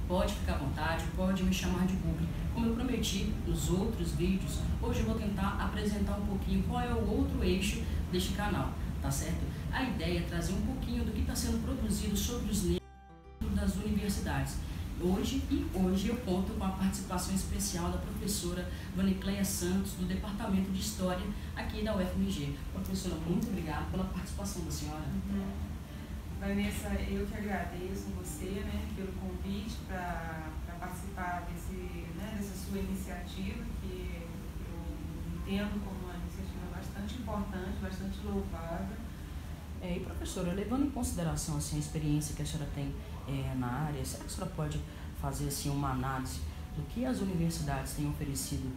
Pode ficar à vontade, pode me chamar de Google. Como eu prometi nos outros vídeos, hoje eu vou tentar apresentar um pouquinho qual é o outro eixo deste canal, tá certo? A ideia é trazer um pouquinho do que está sendo produzido sobre os negros das universidades. Hoje eu conto com a participação especial da professora Vanicleia Santos, do Departamento de História aqui da UFMG. Professora, muito obrigada pela participação da senhora. Vanessa, eu que agradeço você, né, pelo convite para participar dessa sua iniciativa, que eu entendo como uma iniciativa bastante importante, bastante louvável. E professora, levando em consideração assim, a experiência que a senhora tem na área, será que a senhora pode fazer assim, uma análise do que as universidades têm oferecido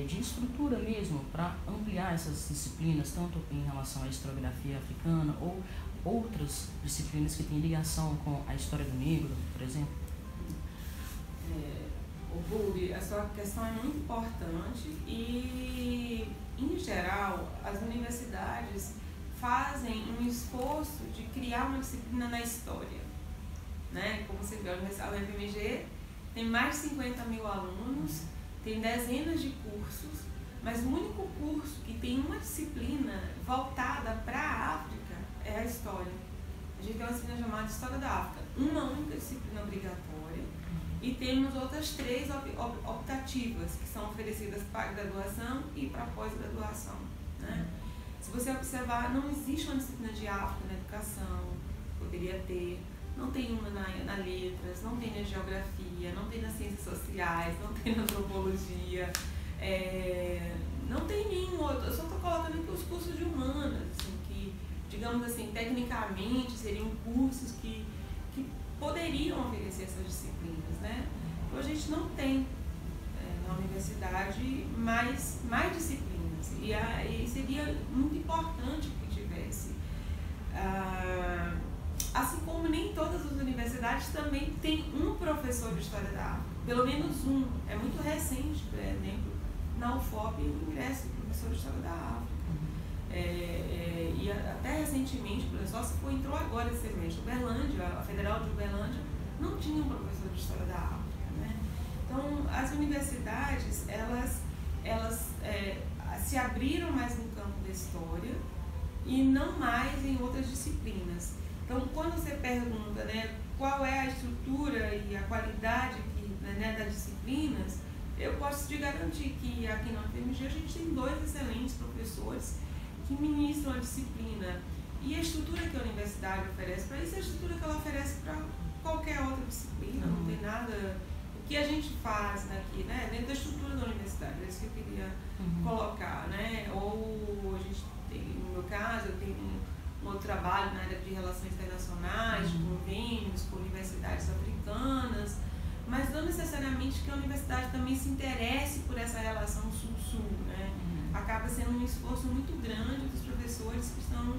de estrutura mesmo para ampliar essas disciplinas, tanto em relação à historiografia africana ou outras disciplinas que têm ligação com a história do negro, por exemplo? Bubi, a sua questão é muito importante e, em geral, as universidades fazem um esforço de criar uma disciplina na história, né? Como você viu, a UFMG tem mais de 50 mil alunos, tem dezenas de cursos, mas o único curso que tem uma disciplina voltada para a África é a história. A gente tem uma disciplina chamada História da África, uma única disciplina obrigatória, e temos outras 3 optativas que são oferecidas para graduação e para pós-graduação, né? Se você observar, não existe uma disciplina de África na educação, poderia ter, não tem uma na letras, não tem na geografia, não tem nas ciências sociais, não tem na antropologia, não tem nenhum outro. Eu só estou colocando aqui os cursos de humanas, assim, que, digamos assim, tecnicamente seriam cursos que poderiam oferecer essas disciplinas, né? Então a gente não tem na universidade mais disciplinas. E aí seria muito importante que tivesse. Assim como nem todas as universidades também tem um professor de História da África, pelo menos um. É muito recente, por exemplo, na UFOP o ingresso do professor de História da África. E até recentemente, só se entrou agora esse semestre, Uberlândia, a Federal de Uberlândia, não tinha um professor de História da África, né? Então, as universidades, elas se abriram mais no campo da história e não mais em outras disciplinas. Então, quando você pergunta, né, qual é a estrutura e a qualidade das disciplinas, eu posso te garantir que aqui na UFMG a gente tem 2 excelentes professores que ministram a disciplina. E a estrutura que a universidade oferece para isso é a estrutura que ela oferece para qualquer outra disciplina, não tem nada. O que a gente faz aqui, né, dentro da estrutura da universidade, é isso que eu queria colocar, né? Ou a gente tem, no meu caso, eu tenho um outro trabalho na área de relações internacionais, de convênios com universidades africanas, mas não necessariamente que a universidade também se interesse por essa relação sul-sul, né? Acaba sendo um esforço muito grande dos professores que estão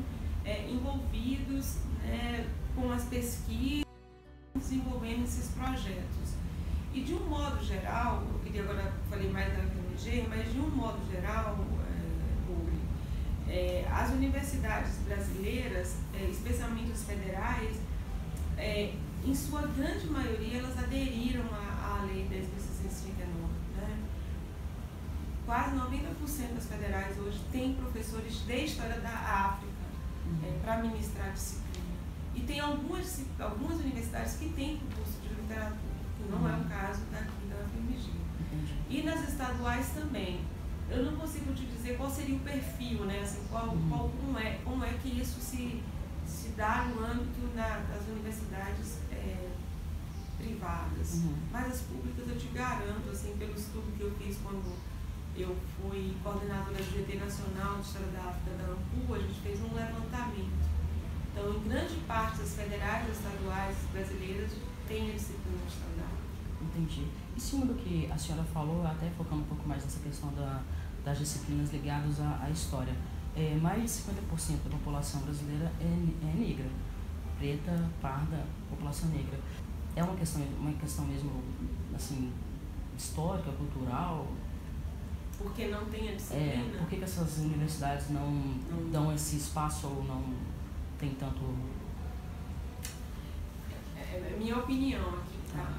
envolvidos, né, com as pesquisas, desenvolvendo esses projetos. E de um modo geral, eu queria agora, falei mais da UFMG, mas de um modo geral, as universidades brasileiras, especialmente as federais, em sua grande maioria, elas aderiram à Lei 10.639, né? Quase 90% das federais hoje têm professores de História da África para ministrar a disciplina. E tem algumas universidades que têm curso de literatura, que não é o caso daqui da UFMG. E nas estaduais também. Eu não consigo te dizer qual seria o perfil, né? Assim, como é que isso se dá no âmbito das universidades privadas. Mas as públicas, eu te garanto, assim, pelo estudo que eu fiz quando eu fui coordenadora do GT Nacional de História da África da ANPU, a gente fez um levantamento. Então, em grande parte das federais, das estaduais brasileiras, tem a disciplina de História da África. Entendi. Em cima do que a senhora falou, até focando um pouco mais nessa questão das disciplinas ligadas à história, mais de 50% da população brasileira é negra, preta, parda, população negra. É uma questão mesmo, assim, histórica, cultural? Porque não tem a disciplina? Por que essas universidades não dão esse espaço ou não tem tanto... É minha opinião aqui, tá?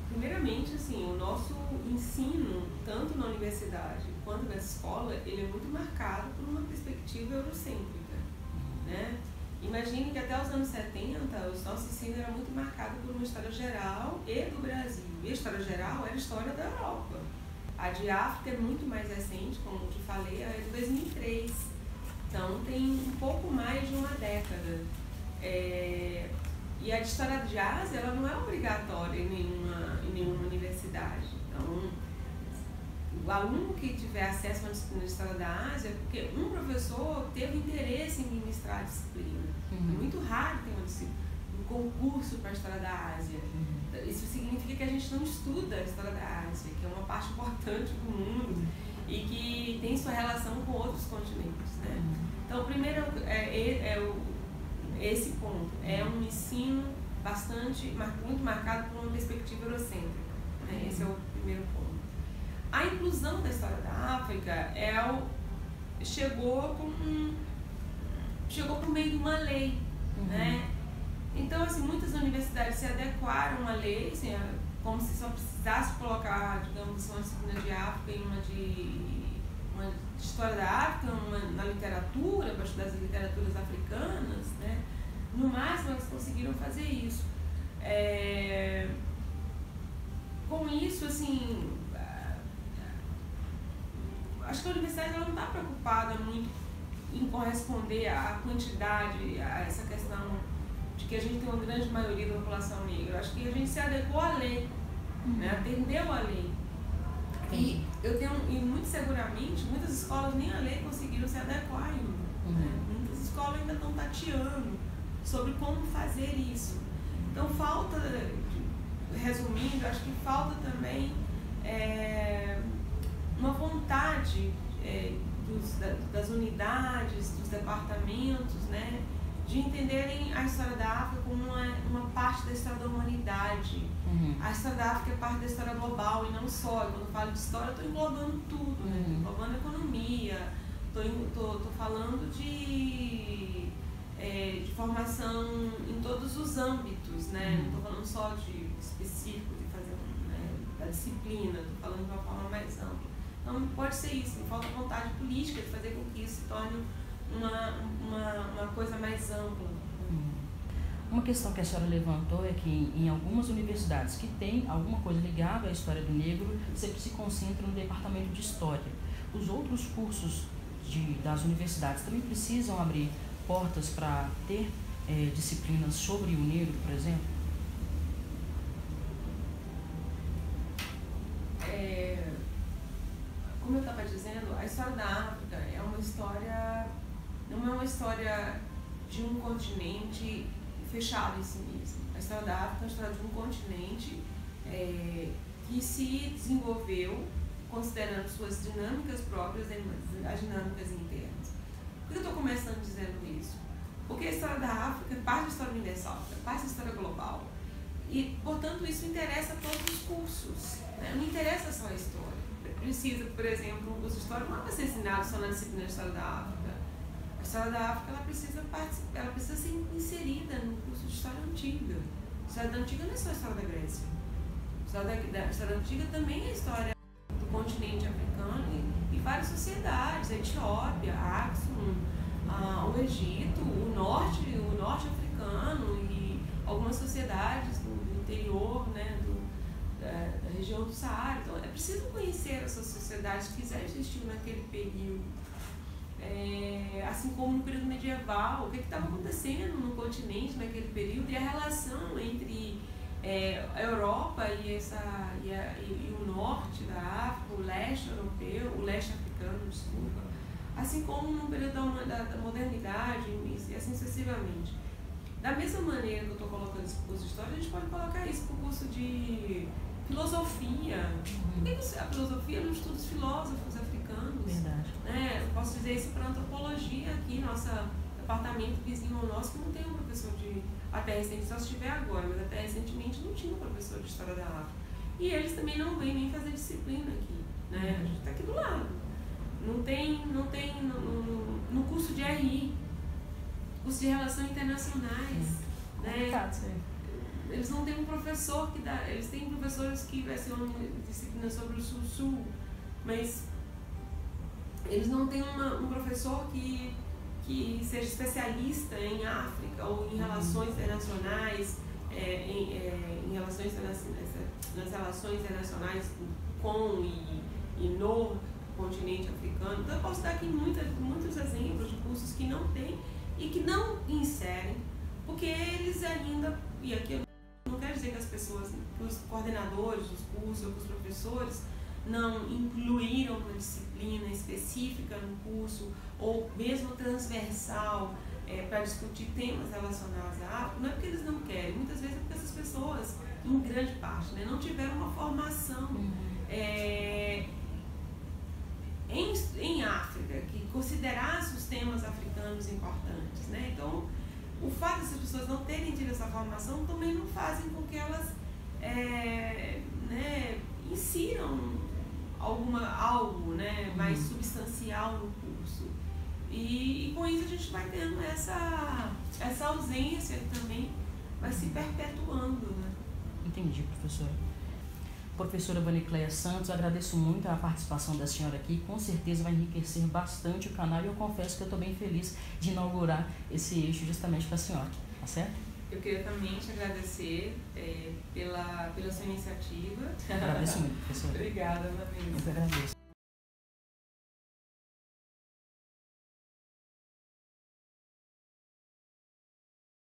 Primeiramente, assim, o nosso ensino, tanto na universidade quanto na escola, ele é muito marcado por uma perspectiva eurocêntrica, né? Imagine que até os anos 70, o nosso ensino era muito marcado por uma história geral e do Brasil. E a história geral era a história da Europa. A de África é muito mais recente, como eu te falei, é de 2003. Então, tem um pouco mais de uma década. E a de história de Ásia, ela não é obrigatória em nenhuma universidade. Então, o aluno que tiver acesso a uma disciplina de história da Ásia, porque um professor teve interesse em ministrar a disciplina. É muito raro ter um concurso para a história da Ásia. Isso significa que a gente não estuda a história da Ásia, que é uma parte importante do mundo e que tem sua relação com outros continentes, né? Então, primeiro esse ponto. É um ensino muito marcado por uma perspectiva eurocêntrica, né? Esse é o primeiro ponto. A inclusão da história da África chegou por meio de uma lei, né? Então, assim, muitas universidades se adequaram à lei, assim, como se só precisasse colocar, digamos, uma disciplina de África e uma de história da África, uma na literatura, para estudar as literaturas africanas, né? No máximo, eles conseguiram fazer isso. Com isso, assim, acho que a universidade ela não está preocupada muito em corresponder à quantidade, a essa questão de que a gente tem uma grande maioria da população negra. Acho que a gente se adequou à lei, né? Atendeu à lei. E muito seguramente, muitas escolas nem a lei conseguiram se adequar ainda. Né? Muitas escolas ainda estão tateando sobre como fazer isso. Então falta, resumindo, acho que falta também uma vontade das unidades, dos departamentos, né, de entenderem a história da África como uma parte da história da humanidade. A história da África é parte da história global e não só. Quando eu falo de história, eu estou englobando tudo, né? Estou englobando economia, estou falando de formação em todos os âmbitos, né? Não estou falando só de específico, de fazer da disciplina, estou falando de uma forma mais ampla. Então, pode ser isso, falta vontade política de fazer com que isso se torne uma coisa mais ampla. Uma questão que a senhora levantou é que em algumas universidades que tem alguma coisa ligada à história do negro, sempre se concentra no departamento de história. Os outros cursos das universidades também precisam abrir portas para ter disciplinas sobre o negro, por exemplo? Como eu estava dizendo, a história da África não é uma história de um continente fechado em si mesmo. A história da África é a história de um continente que se desenvolveu considerando suas dinâmicas próprias e as dinâmicas internas. Por que eu estou começando dizendo isso? Porque a história da África é parte da história universal, é parte da história global. E, portanto, isso interessa a todos os cursos. Né? Não interessa só a história. Precisa, por exemplo, um curso de história não é para ser ensinado só na disciplina de história da África. A história da África ela precisa ser inserida no curso de história antiga. A história da antiga não é só a história da Grécia. A história antiga também é a história do continente africano e várias sociedades, a Etiópia, a Axum, o Egito, o norte africano e algumas sociedades do interior, né, da região do Saara. Então, é preciso conhecer essas sociedades que já existiam naquele período. Assim como no período medieval, o que estava acontecendo no continente naquele período e a relação entre a Europa e o norte da África, o leste europeu, o leste africano, desculpa, assim como no período da modernidade e assim sucessivamente. Da mesma maneira que eu estou colocando esse curso de história, a gente pode colocar isso para o curso de filosofia. Por que a filosofia não estuda os filósofos africanos? Verdade. Né? Eu posso dizer isso para a antropologia aqui, nosso departamento vizinho ao nosso, que não tem um professor até recentemente, só se tiver agora, mas até recentemente não tinha um professor de história da África. E eles também não vêm nem fazer disciplina aqui, né? A gente está aqui do lado. Não tem no curso de RI, curso de Relações Internacionais, né? eles não têm um professor que dá, eles têm professores que vai ser uma disciplina sobre o Sul-Sul, mas eles não têm um professor que seja especialista em África ou em relações internacionais, nas relações internacionais com e no continente africano. Então eu posso dar aqui muitos exemplos de cursos que não tem e que não inserem, porque eles ainda, e aqui eu não quero dizer que as pessoas, que os coordenadores dos cursos ou que os professores não incluíram uma disciplina específica no curso ou mesmo transversal para discutir temas relacionados à África, não é porque eles não querem, muitas vezes é porque essas pessoas, em grande parte, né, não tiveram uma formação em África, que considerasse os temas africanos importantes, né? Então, o fato dessas pessoas não terem tido essa formação também não fazem com que elas insiram algo, né, mais substancial no curso. E com isso a gente vai tendo essa ausência que também vai se perpetuando, né? Entendi, professora. Professora Vanicleia Santos, agradeço muito a participação da senhora aqui, com certeza vai enriquecer bastante o canal e eu confesso que eu estou bem feliz de inaugurar esse eixo justamente para a senhora, tá certo? Eu queria também te agradecer pela sua iniciativa. Agradeço muito, professora. Obrigada, Vanessa. Eu que agradeço.